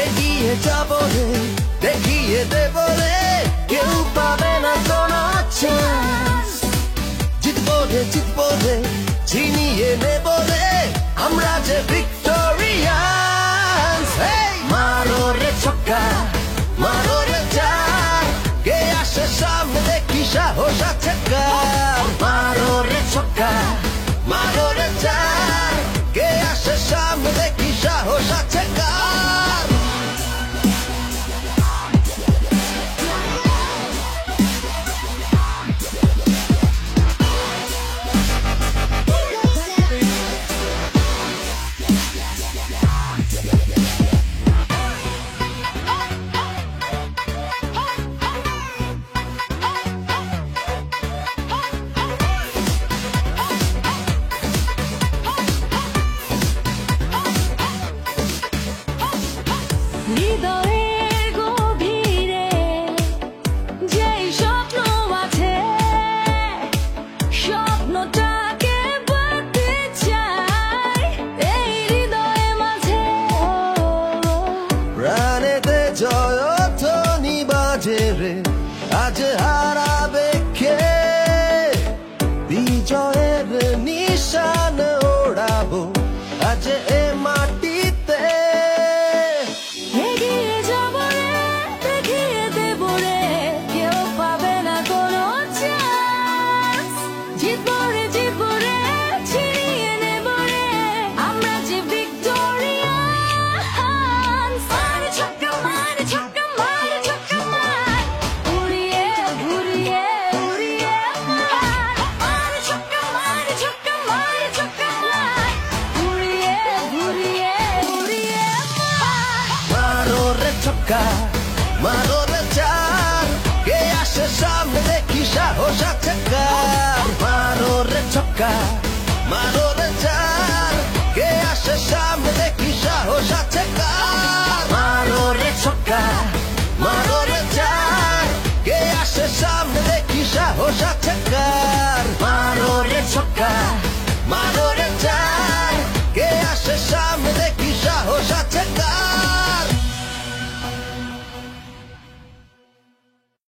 এগিয়ে যাবো রে, দেখিয়ে দেবো রে, কেউ পাবে না কোনো চান্স। জিতবো রে, জিতবো রে, ছিনিয়ে নেবো রে, আমরা যে ভিক্টোরিয়ান্স। মারো রে ছক্কা, মারো রে চার, কে আসে সামনে দেখি সাহস আছে কার। মারো রে ছক্কা, মারো রে চার, কে আসে সামনে দেখি সাহস আছে কার। হৃদয়ের গভীরে যেই স্বপ্ন আছে, স্বপ্নটাকে বাঁধতে চাই এই হৃদয়ে মাঝে। প্রাণেতে জয়ধ্বনি বাজে রে, আজ হারাবে কে? বিজয়ের নিশান ওড়াবো আজ এ মাটিতে। এগিয়ে যাবো রে, দেখিয়ে দেবো রে, কেউ পাবে না কোনো চান্স। জিতবো রে, জিতবো রে, ছিনিয়ে নেবো রে, আমরা যে ভিক্টোরিয়ান্স। মারে ছক্কা, মারে ছক্কা, মারে ছক্কা মার, উড়িয়ে ঘুরিয়ে উড়িয়ে মার। মারে ছক্কা, মারে ছক্কা, মারে ছক্কা মার, উড়িয়ে ঘুরিয়ে উড়িয়ে মার। মারো রে ছক্কা, মারো রে চার, কে আসে সামনে দেখি সাহস আছে কার। মারো রে ছক্কা, মারো রে চার, কে আসে সামনে দেখি সাহস আছে কার। মারো রে ছক্কা, মারো রে চার, কে আসে সামনে দেখি সাহস আছে কার। মারো রে ছক্কা,